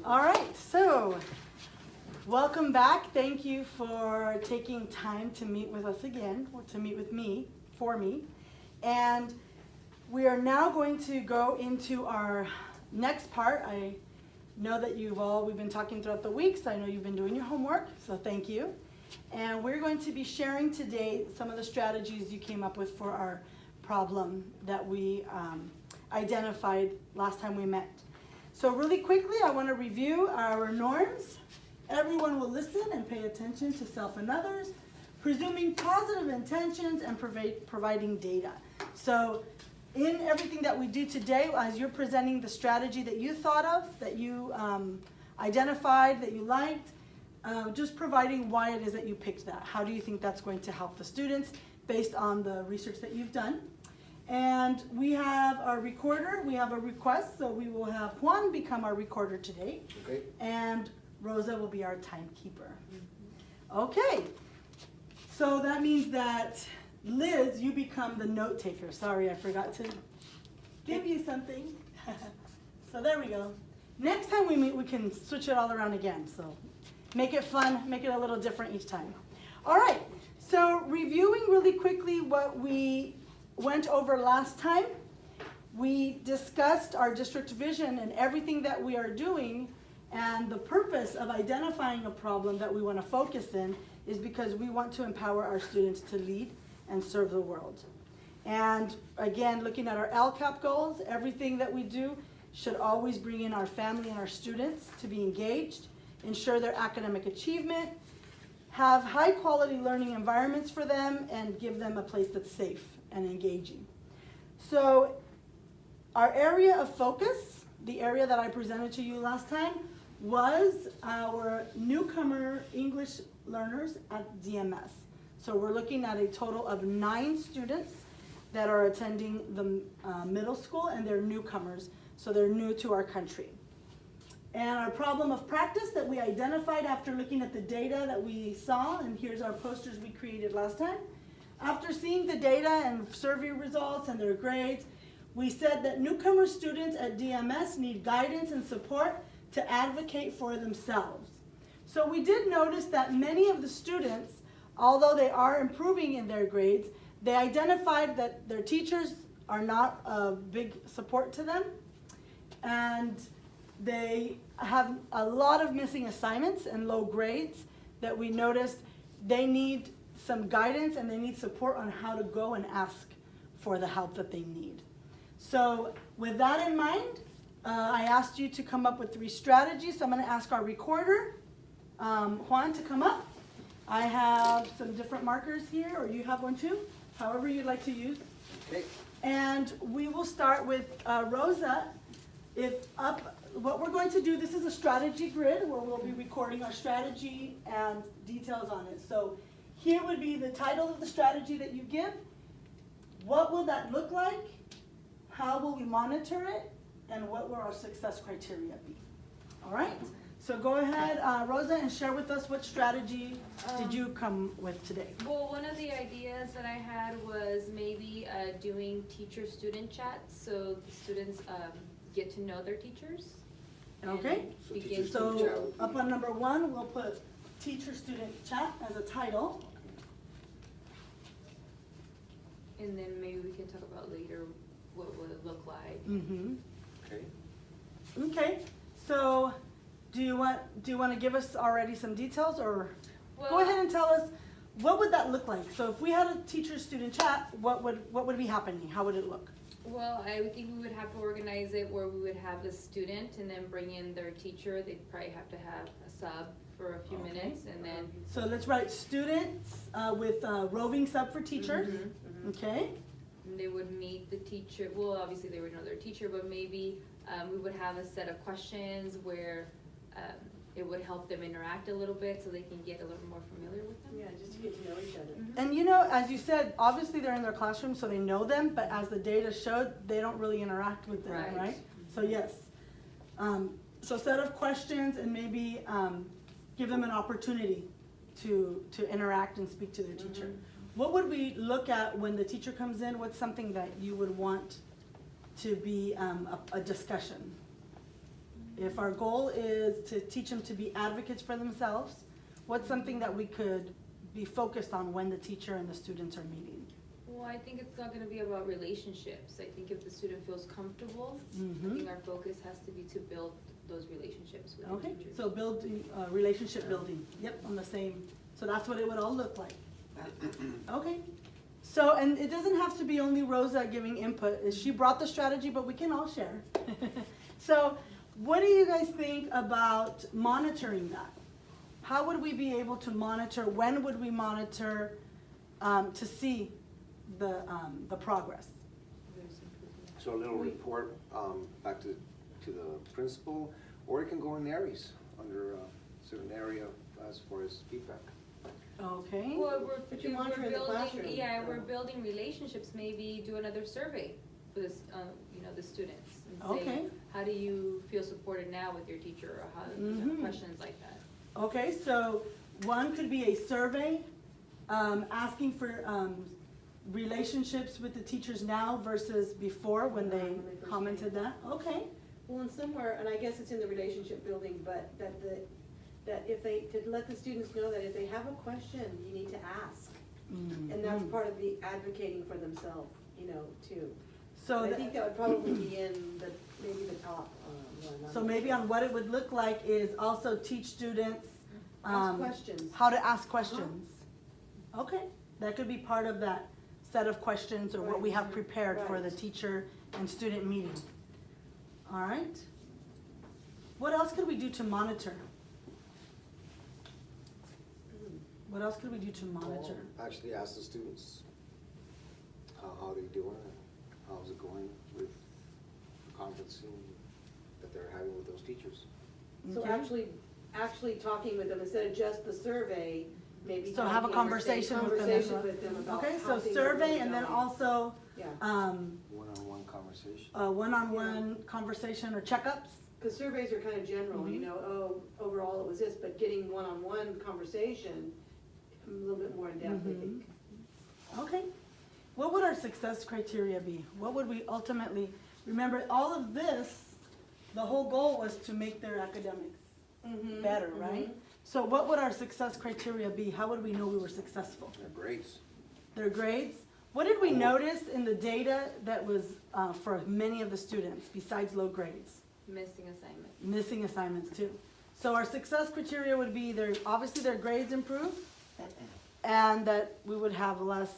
All right, so welcome back. Thank you for taking time to meet with us again, or to meet with me, for me. And we are now going to go into our next part. I know that we've been talking throughout the week, so I know you've been doing your homework, so thank you. And we're going to be sharing today some of the strategies you came up with for our problem that we identified last time we met. So really quickly, I want to review our norms. Everyone will listen and pay attention to self and others, presuming positive intentions and providing data. So in everything that we do today, as you're presenting the strategy that you thought of, that you identified, that you liked, just providing why it is that you picked that. How do you think that's going to help the students based on the research that you've done? And we have our recorder, we have a request, so we will have Juan become our recorder today. Okay. And Rosa will be our timekeeper. Okay, so that means that Liz, you become the note taker. Sorry, I forgot to give you something. So there we go. Next time we meet, we can switch it all around again. So make it fun, make it a little different each time. All right, so reviewing really quickly what we went over last time, we discussed our district vision and everything that we are doing, and the purpose of identifying a problem that we want to focus in is because we want to empower our students to lead and serve the world. And again, looking at our LCAP goals, everything that we do should always bring in our family and our students to be engaged, ensure their academic achievement, have high quality learning environments for them, and give them a place that's safe and engaging. So our area of focus, the area that I presented to you last time, was our newcomer English learners at DMS. So we're looking at a total of 9 students that are attending the middle school, and they're newcomers, so they're new to our country. And our problem of practice that we identified after looking at the data that we saw, and here's our posters we created last time. After seeing the data and survey results and their grades, we said that newcomer students at DMS need guidance and support to advocate for themselves. So we did notice that many of the students, although they are improving in their grades, they identified that their teachers are not a big support to them, and they have a lot of missing assignments and low grades that we noticed they need some guidance and they need support on how to go and ask for the help that they need. So with that in mind, I asked you to come up with 3 strategies. So I'm going to ask our recorder, Juan, to come up. I have some different markers here, or you have one too, however you'd like to use. Okay. And we will start with Rosa. What we're going to do, this is a strategy grid where we'll be recording our strategy and details on it. So here would be the title of the strategy that you give. What will that look like? How will we monitor it? And what will our success criteria be? All right? So go ahead, Rosa, and share with us what strategy did you come with today? Well, one of the ideas that I had was maybe doing teacher-student chats, so the students get to know their teachers. Okay. So up on number 1, we'll put teacher-student chat as a title. And then maybe we can talk about later what would it look like. Mm-hmm. Okay. Okay. So do you want to give us already some details, or Well, go ahead and tell us what would that look like? So if we had a teacher-student chat, what would be happening? How would it look? Well, I would think we would have to organize it where we would have the student and then bring in their teacher. They'd probably have to have a sub for a few minutes, and then. So let's write students with roving sub for teachers. Okay. And they would meet the teacher. Well, obviously they would know their teacher, but maybe we would have a set of questions where it would help them interact a little bit so they can get a little more familiar with them. Yeah, just to get to know each other. And you know, as you said, obviously they're in their classroom, so they know them, but as the data showed, they don't really interact with them, right? So yes. So set of questions and maybe give them an opportunity to interact and speak to their teacher. What would we look at when the teacher comes in? What's something that you would want to be a discussion? If our goal is to teach them to be advocates for themselves, what's something that we could be focused on when the teacher and the students are meeting? Well, I think it's not gonna be about relationships. I think if the student feels comfortable, I Mhm. think our focus has to be to build those relationships with the Okay, teachers. so building, relationship building, yep, on the same, so that's what it would all look like. Okay, so, and it doesn't have to be only Rosa giving input, she brought the strategy, but we can all share. So, what do you guys think about monitoring that? How would we be able to monitor, when would we monitor, to see the progress? There's improvement. So a little report, back to the principal, or it can go in areas, under a certain area as far as feedback. Okay, Well, But you we're monitor in the building, classroom. yeah, we're building relationships, maybe do another survey for this, you know, the students. And say, Okay. how do you feel supported now with your teacher, or how, you know, Mhm. questions like that. okay, so one could be a survey, asking for, relationships with the teachers now versus before when they When they first commented came. that, okay. Well, and somewhere, and I guess it's in the relationship building, but that if they, to let the students know that if they have a question, you need to ask. And that's Mhm. part of the advocating for themselves, you know, too. So, I the- think that would probably be in the, maybe the top one. so maybe on what it would look like is also teach students, Ask questions. how to ask questions. Okay, that could be part of that set of questions or what we have prepared for the Right. teacher and student meeting. All right. What else could we do to monitor? What else could we do to monitor? Well, actually ask the students, how they doing, and how's it going with the conferencing that they're having with those teachers. So Okay. actually talking with them instead of just the survey, maybe. So have a having conversation with them. Conversation with them about Okay, how so things are survey really and then going. also, Yeah, One-on-one conversation. a one-on-one conversation or checkups? because surveys are kind of general, you Mhm. know, oh, overall it was this, but getting one-on-one conversation, a little bit more in depth, I Mhm. think. Okay. What would our success criteria be? What would we ultimately, remember, all of this, the whole goal was to make their academics better, right? So what would our success criteria be? How would we know we were successful? Their grades. Their grades? What did we notice in the data that was for many of the students besides low grades? Missing assignment. Missing assignments too. So our success criteria would be obviously their grades improve and that we would have less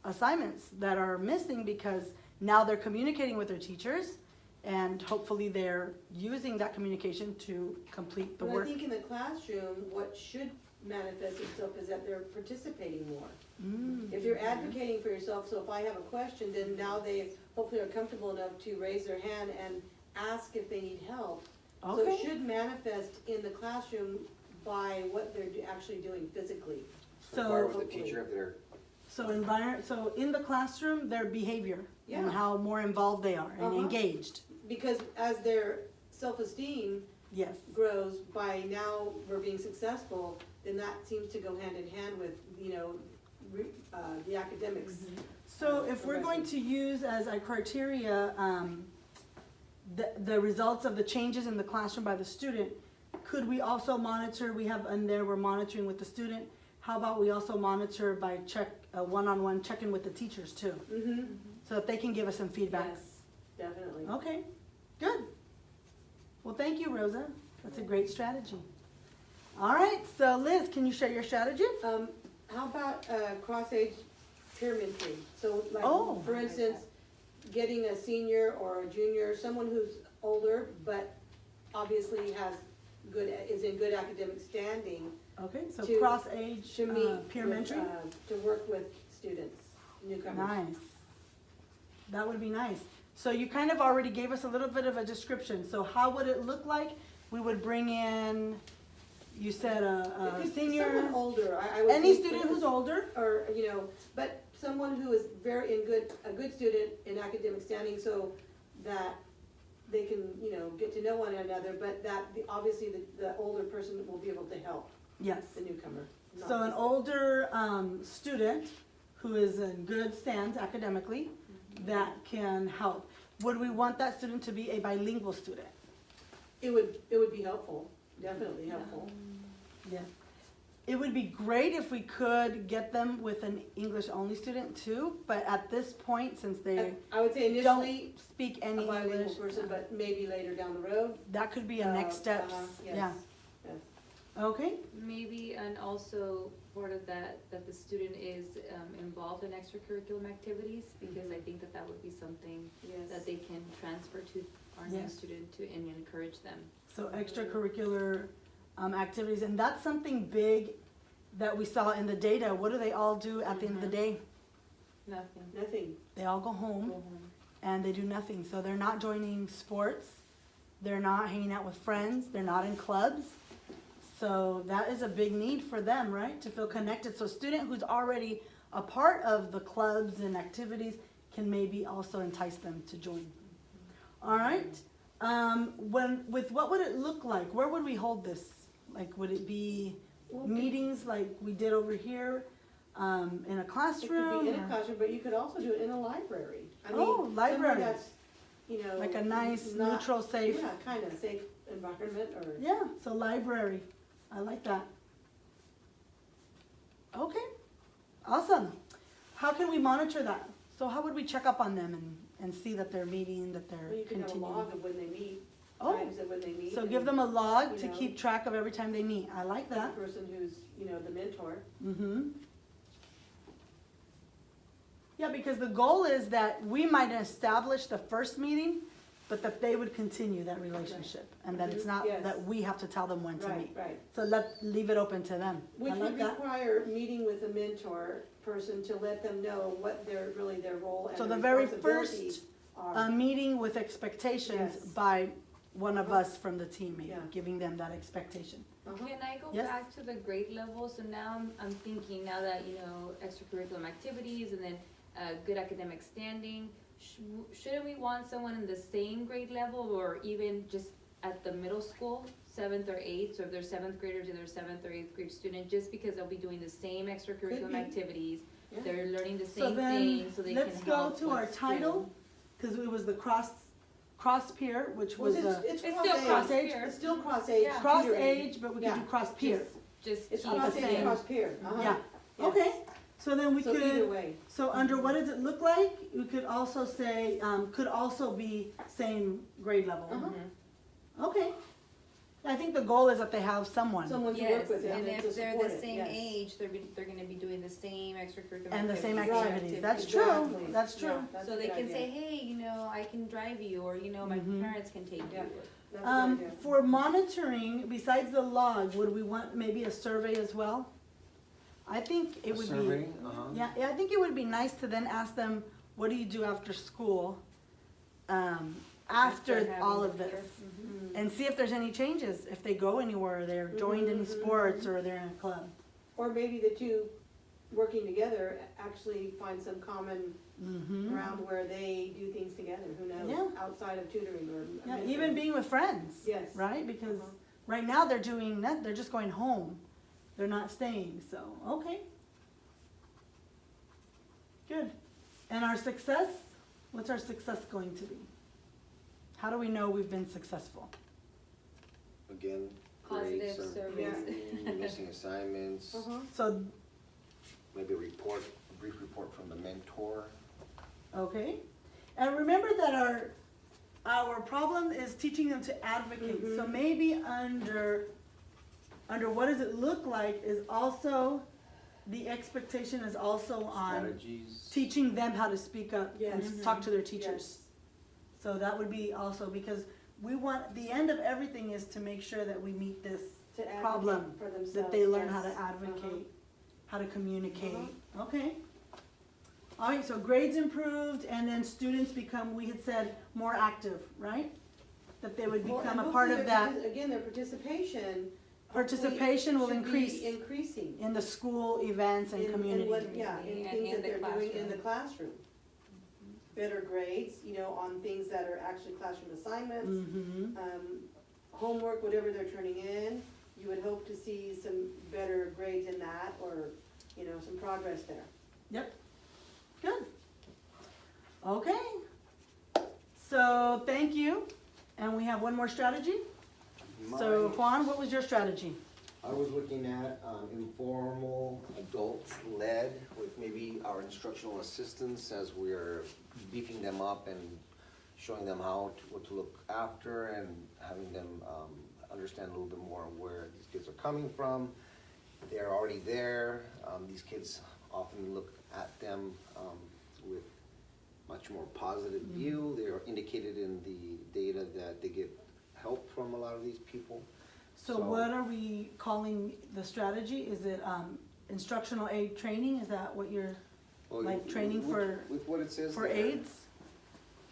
assignments that are missing because now they're communicating with their teachers and hopefully they're using that communication to complete the But I work. think in the classroom, what should manifest itself is that they're participating more. Mm. If you're advocating for yourself, so if I have a question, then now they hopefully are comfortable enough to raise their hand and ask if they need help. So Okay. it should manifest in the classroom by what they're actually doing physically. So- Inquire with the teacher if they're, So in the classroom, their behavior and Yeah. how more involved they are and Uh-huh. engaged. Because as their self-esteem Yes. grows by now we're being successful, then that seems to go hand in hand with, you know, the academics. So if we're going to use as our criteria, the results of the changes in the classroom by the student, could we also monitor, we have in there, we're monitoring with the student, how about we also monitor by one-on-one check-in with the teachers too? Mm-hmm, So that they can give us some feedback? yes, definitely. Okay, good. Well, thank you, Rosa. That's a great strategy. All right, so Liz, can you share your strategy? How about cross-age pyramid tree? So Oh. like, for instance, getting a senior or a junior, someone who's older, but obviously is in good academic standing Okay, so To- cross-age to meet. peer with, mentoring? To work with students, newcomers. Nice. That would be nice. So you kind of already gave us a little bit of a description. So how would it look like? We would bring in, you said a If it's senior, someone older, I would any think student because- who's older? Or, you know, but someone who is a good student in academic standing so that they can, you know, get to know one another, but that obviously the older person will be able to help Yes. the newcomer. not So an just- older student who is in good stands academically that can help. Would we want that student to be a bilingual student? it would be helpful, definitely helpful. Yeah. It would be great if we could get them with an English-only student too, but at this point, since they I would say don't initially speak a any bilingual English, person, but maybe later down the road. that could be a next step. Yes, Yeah. yes. Okay. Maybe, and also part of that the student is involved in extracurriculum activities, because I think that would be something Yes. that they can transfer to our new Yes. student to, and encourage them. So extracurricular activities, and that's something big that we saw in the data. What do they all do at the end of the day? Nothing. Nothing. They all go Go home home. and they do nothing. So they're not joining sports, they're not hanging out with friends, they're not in clubs. So that is a big need for them, right? To feel connected. So a student who's already a part of the clubs and activities can maybe also entice them to join. All right. What would it look like? Where would we hold this? Like, would it be meetings like we did over here in a It classroom? could be in a or- classroom, but you could also do it in a library. I mean, Oh, library. somewhere that's, you know. Like a nice, not- neutral, safe. Yeah, kind of safe environment or. Yeah, so library. I like that. Okay, awesome. How can we monitor that? So how would we check up on them and see that they're meeting, that Well, they're you can have a continuing? log of when they meet, Oh, times of when they meet. so and give them a log you to know. keep track of every time they meet. I like the that. person who's, you know, the mentor. Mm-hmm. Yeah, because the goal is that we might establish the first meeting, but that they would continue that relationship. And that it's not Yes. that we have to tell them when to Right, meet. right. So leave it open to them. Which I like would that. require meeting with a mentor person to let them know what their role and So their the very responsibilities first are. A meeting with expectations Yes. by one of us from the team, maybe, Yeah. giving them that expectation. Uh-huh. Can I go Yes. back to the grade level? So now I'm thinking, now that, you know, extracurriculum activities and then good academic standing, shouldn't we want someone in the same grade level, or even just at the middle school, 7th or 8th? So if they're 7th graders, or they're 7th or 8th grade student, just because they'll be doing the same extracurriculum be. activities, Yeah. they're learning the So same then, thing, so they can help. let's go to our with title, school. because it was the cross peer, which Well, was it's It's cross still age. cross age. peer. It's still cross age. Yeah. cross tutoring. age, but we could Yeah. do cross peer. Just It's keep cross the age, same. cross peer. Uh-huh. Yeah. Yes. Okay, so then we So either could, way. so under what does it look like? We could also say, could also be same grade level. Uh-huh. Okay. I think the goal is that they have someone. Someone to Yes, work with and them to if they're support the it, same yes. age, they're gonna be doing the same extracurricular. And the same Right. activities. That's true. Exactly. That's true. Yeah, that's So a they good can idea. say, hey, you know, I can drive you, or, you know, my Mhm. parents can take you. Yeah. That's a good idea. For monitoring, besides the log, would we want maybe a survey as well? I think it would Survey, be, uh-huh. yeah, I think it would be nice to then ask them, what do you do after school? After having all the of this, peer. Mhm. and see if there's any changes, if they go anywhere, they're joined any Mhm. sports, or they're in a club. Or maybe the two working together actually find some common Mm-hmm. ground where they do things together, who knows? Yeah. Outside of tutoring or. Yeah, mentoring. even being with friends. Yes. Right, because Uh-huh. right now they're doing that, they're just going home, they're not staying, so, okay. Good, and our success, what's our success going to be? How do we know we've been successful? Again, Positive grades, surveys. missing assignments, Uh-huh. So, maybe a brief report from the mentor. okay, and remember that our problem is teaching them to advocate, so Mhm. maybe under what does it look like is also, the expectation is also on Strategies. teaching them how to speak up and Yes. talk to their teachers. Yes. So that would be also, because we want, the end of everything is to make sure that we meet this To advocate problem, for themselves. that they learn how to yes. advocate, how to communicate. Okay. All right, so grades improved, and then students become, we had said, more active, right? That they would Well, become and a part hopefully of their that. Again, their participation. Participation will hopefully should be increase increasing. in the school events and in community. what- Yeah, in And things in that the they're doing in the classroom. classroom. Better grades, you know, on things that are actually classroom assignments, Mm-hmm. homework, whatever they're turning in. You would hope to see some better grades in that, or, you know, some progress there. Yep, good. Okay, so thank you, and we have one more strategy. So My- Juan, what was your strategy? I was looking at informal, adult-led with maybe our instructional assistants as we're beefing them up and showing them what to look after and having them understand a little bit more where these kids are coming from. They're already there. These kids often look at them with much more positive view. They're indicated in the data that they get help from a lot of these people. So what are we calling the strategy? Is it instructional aid training? Is that what you're, Well, like training with what it says for there. aides?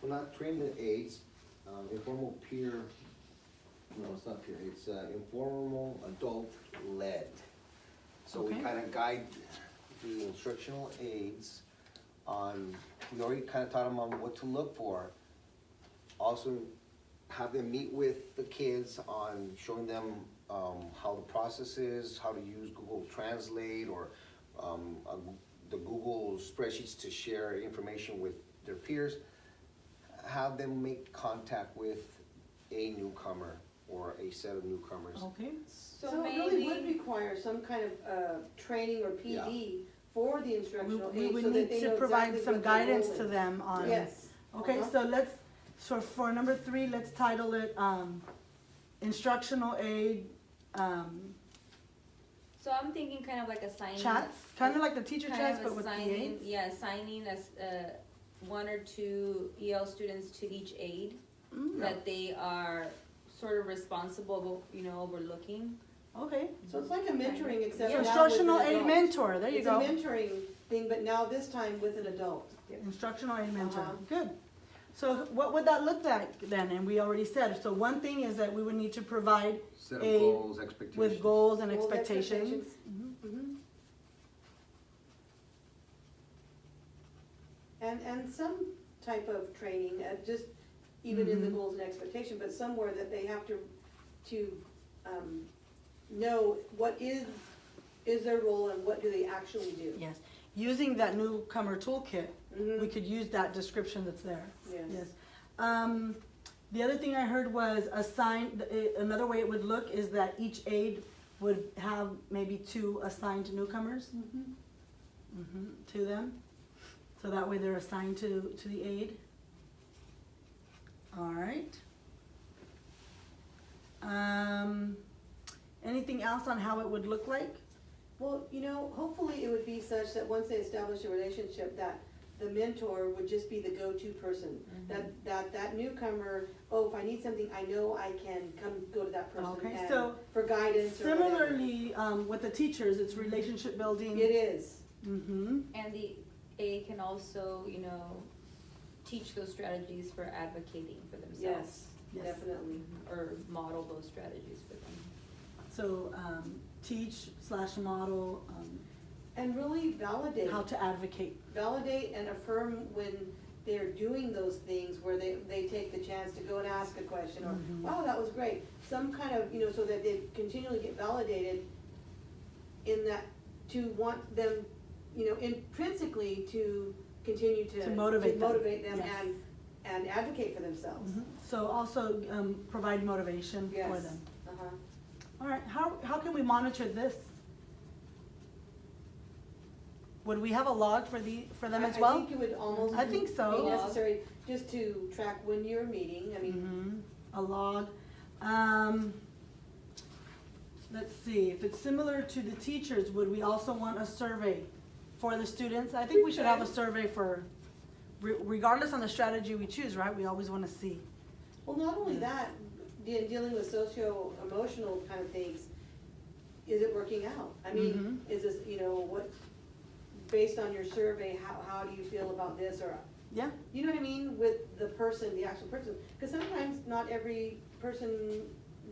Well, not trained in aids, informal peer, no, it's not peer, it's informal adult-led. So we Okay. kind of guide the instructional aides on, we already kind of taught them on what to look for. Also have them meet with the kids on showing them how the process is, how to use Google Translate or the Google spreadsheets to share information with their peers. Have them make contact with a newcomer or a set of newcomers. Okay, So it really would require some kind of training or PD for the we instructional we aides would so that need they to know provide exactly some what their role guidance is. to them on. Yes. Okay, Uh-huh. so for number 3, let's title it instructional aid So I'm thinking kind of like assigning. chats, kind of like the teacher kind chats, of but with the assigning- aides. Yeah, assigning us, 1 or 2 EL students to each aide, Mm, that they are sort of responsible, overlooking. Okay, So it's like a mentoring except so Yeah. now with instructional an aid adult. mentor, there you go. It's a mentoring thing, but now this time with an adult. Instructional aid mentor, Uh-huh. good. So what would that look like then? And we already said, so one thing is that we would need to provide Set of Aid goals, expectations. with goals and Goals, expectations. expectations. Mhm. And some type of training, just even in the Mhm. goals and expectation, but somewhere that they have to know what is their role and what do they actually do. Yes, using that newcomer toolkit, Mhm. we could use that description that's there. Yes. Yes. The other thing I heard was another way it would look is that each aide would have maybe 2 assigned newcomers to them. So that way they're assigned to the aide. All right. Anything else on how it would look like? Well, hopefully it would be such that once they establish a relationship, that the mentor would just be the go-to person. That newcomer, if I need something, I know I can go to that person Okay, and so for guidance or whatever. Similarly, with the teachers, it's relationship building. It is. Mm-hmm. And the A can also, teach those strategies for advocating for themselves. Yes, Yes. definitely. Or model those strategies for them. So teach/model And really validate. how to advocate. Validate and affirm when they're doing those things where they take the chance to go and ask a question or, Mhm. wow, that was great. Some kind of, so that they continually get validated in that, to want them, intrinsically to continue To motivate them. them Yes. and advocate for themselves. Mhm. So also provide motivation for Yes. them. Uh-huh. All right, how can we monitor this? Would we have a log for them as I well? think it would almost I think so. be necessary just to track when you're meeting, A log. Let's see, if it's similar to the teachers, would we also want a survey for the students? I think we should have a survey for, regardless on the strategy we choose, right? We always want to see. Well, not only that, dealing with socio-emotional kind of things, is it working out? I mean, is this, what, based on your survey, how do you feel about this, or, Yeah, you know what I mean, with the person, the actual person? Because sometimes not every person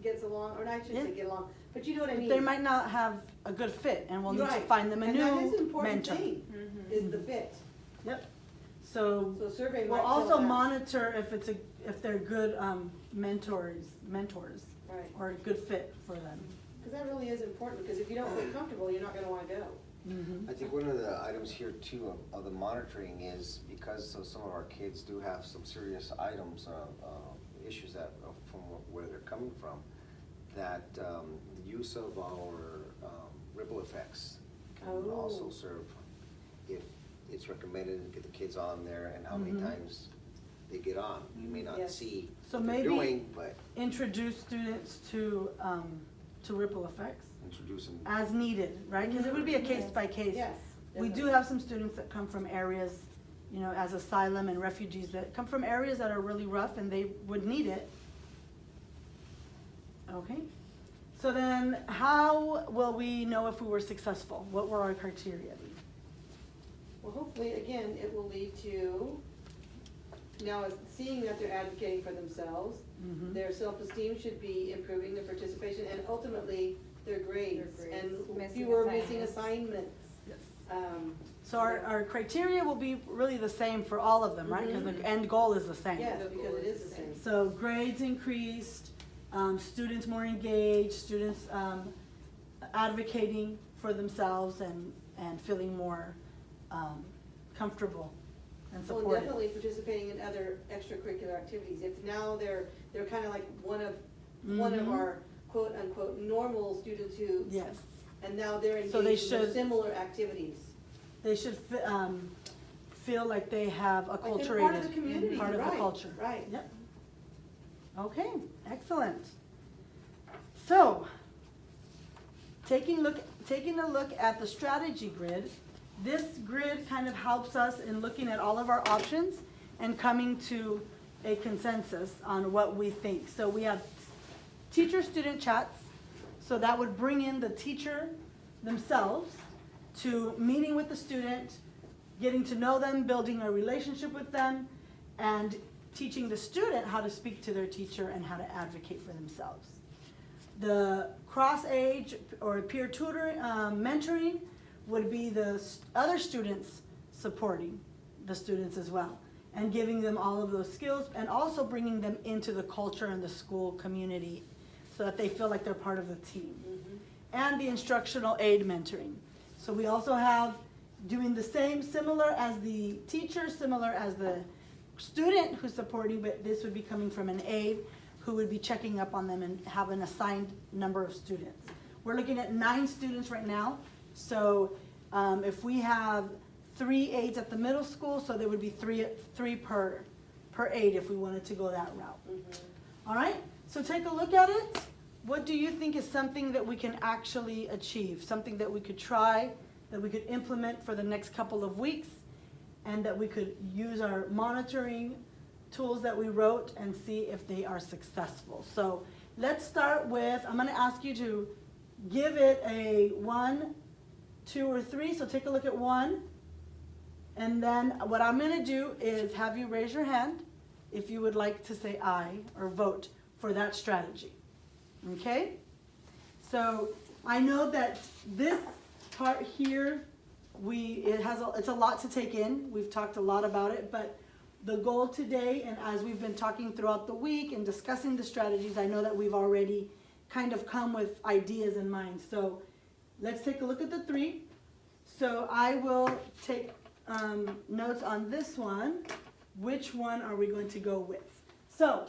gets along, or I shouldn't say Yeah. get along, but you know what I mean? they might not have a good fit, and we'll need to Right. find them a And that is an new important mentor. thing, is the fit. Yep. So So survey we'll might also tell that. monitor if they're good mentors, Right, or a good fit for them. because that really is important, because if you don't feel comfortable, you're not gonna wanna go. Mhm. I think one of the items here too of the monitoring is because some of our kids do have some serious items, issues from where they're coming from, that the use of our ripple effects can Oh. also serve, if it's recommended to get the kids on there and how many times they get on. You may not Yes. see So what they're maybe- doing, but Introduce students to ripple effects introduce them. as needed, right? Because it would be a case by case. Yes. We do have some students that come from areas, you know, as asylum and refugees that come from areas that are really rough and they would need it. Okay, so then how will we know if we were successful? What were our criteria? Well, hopefully, again, it will lead to, now seeing that they're advocating for themselves, Mhm. their self-esteem should be improving, their participation, and ultimately, their grades, Their grades. and Missing fewer missing assignments. assignments. So our criteria will be really the same for all of them, right? Because Mhm. the end goal is the same. Yes, because it is the same. So grades increased, students more engaged, students advocating for themselves and feeling more comfortable and Well, supported. definitely participating in other extracurricular activities. If now they're kind of like one of Mhm. our quote-unquote normal students who, Yes, and now they're So they engaged in should- similar activities. they should feel like they have Like they're acculturated. part of the community, Part of the right, culture. right. Yep. Okay, excellent. So, taking a look at the strategy grid, this grid kind of helps us in looking at all of our options and coming to a consensus on what we think. So we have teacher-student chats, so that would bring in the teacher themselves to meeting with the student, getting to know them, building a relationship with them, and teaching the student how to speak to their teacher and how to advocate for themselves. The cross-age or peer tutoring, mentoring would be the other students supporting the students as well and giving them all of those skills and also bringing them into the culture and the school community so that they feel like they're part of the team. And the instructional aid mentoring. So we also have doing the same, similar as the teacher, similar as the student who's supporting, but this would be coming from an aide who would be checking up on them and have an assigned number of students. We're looking at 9 students right now. So if we have 3 aides at the middle school, so there would be three per aide if we wanted to go that route. All right, so take a look at it. What do you think is something that we can actually achieve? Something that we could try, that we could implement for the next couple of weeks, and that we could use our monitoring tools that we wrote and see if they are successful. So let's start with, I'm gonna ask you to give it a 1, 2, or 3. So take a look at 1. And then what I'm gonna do is have you raise your hand if you would like to say aye or vote for that strategy. Okay? So I know that this part here, it's a lot to take in. We've talked a lot about it, but the goal today, and as we've been talking throughout the week and discussing the strategies, I know that we've already kind of come with ideas in mind. So let's take a look at the 3. So I will take notes on this one. Which one are we going to go with? So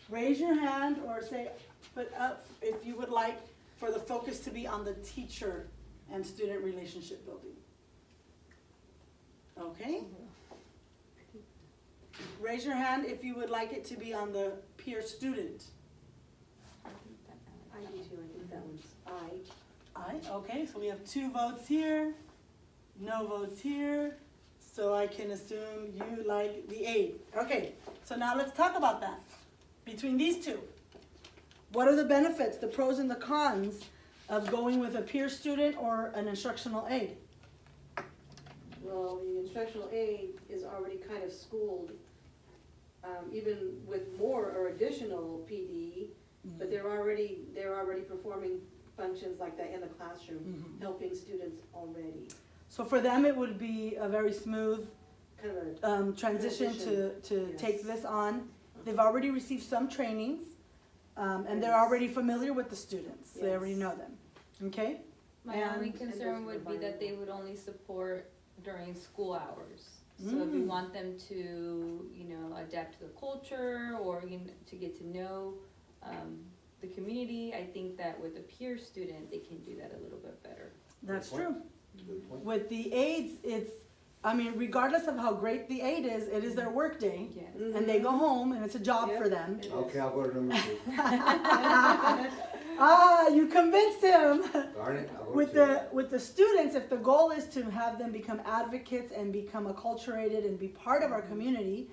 raise your hand or say, put up if you would like for the focus to be on the teacher and student relationship building. Okay? Raise your hand if you would like it to be on the peer student. I do too, I think that one's aye. Aye, okay, so we have 2 votes here, no votes here, so I can assume you like the aid. Okay, so now let's talk about that. Between these 2, what are the benefits, the pros and the cons of going with a peer student or an instructional aide? Well, the instructional aide is already kind of schooled, even with more or additional PD, but they're already performing functions like that in the classroom, helping students already. So for them, it would be a very smooth Kind of a, transition to Yes. take this on. They've already received some trainings, and they're Yes. already familiar with the students. They already Yes. know them, okay? My And- only and concern those would be that they would only support during school hours. So if we Mm. want them to, adapt to the culture or to get to know the community, I think that with a peer student, they can do that a little bit better. That's Good point. true. Good point. With the aides, I mean, regardless of how great the aide is, it is their work day. Yes. And they go home and it's a job for them. It is. Okay, I'll go to number 2. Ah, you convinced him. Darn it, I'll go With to with the students, if the goal is to have them become advocates and become acculturated and be part of our community,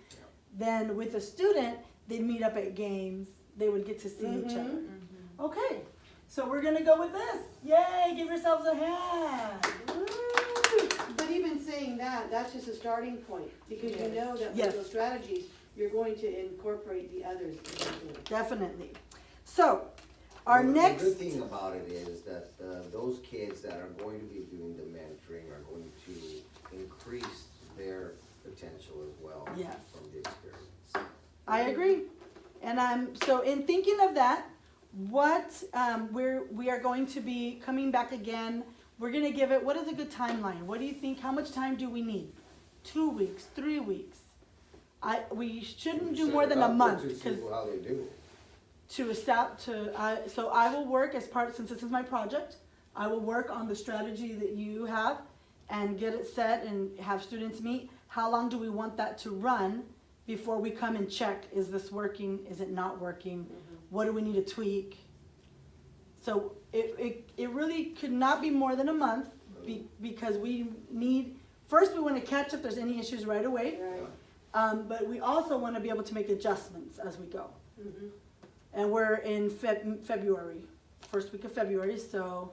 then with a student, they'd meet up at games. They would get to see each other. Mm-hmm. Okay, so we're gonna go with this. Yay, give yourselves a hand. Woo. But even saying that, that's just a starting point, because you know that Yes. with those strategies, you're going to incorporate the others. Definitely. So, our The next, good thing about it is that those kids that are going to be doing the mentoring are going to increase their potential as well Yes. from the experience. I agree. And so in thinking of that, what we are going to be coming back again. We're gonna give it, what is a good timeline? What do you think? How much time do we need? 2 weeks, 3 weeks? We shouldn't do more than a month, To because see how they do. so I will work as part, since this is my project, I will work on the strategy that you have and get it set and have students meet. How long do we want that to run before we come and check, is this working, is it not working? What do we need to tweak? So it really could not be more than a month because we need, first we want to catch if there's any issues right away. Right. But we also want to be able to make adjustments as we go. Mm-hmm. And we're in February, first week of February, so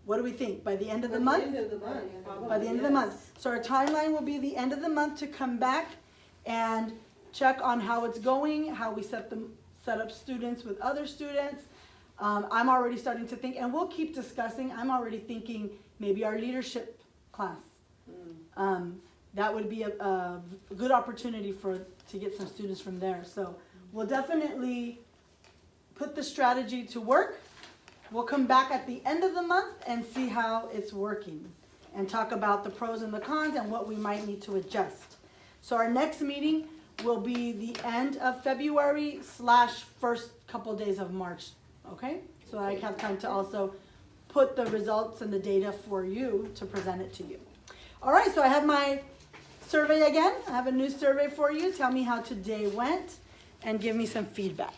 what do we think? By the end of the month? By the end of the month, probably. By the end of the yes. month. So our timeline will be the end of the month to come back and check on how it's going, how we set up students with other students. I'm already starting to think, and we'll keep discussing, I'm already thinking maybe our leadership class. That would be a good opportunity to get some students from there. So we'll definitely put the strategy to work. We'll come back at the end of the month and see how it's working and talk about the pros and the cons and what we might need to adjust. So our next meeting will be the end of February / first couple days of March, okay? So I have time to also put the results and the data for you to present it to you. All right, so I have my survey again. I have a new survey for you. Tell me how today went and give me some feedback.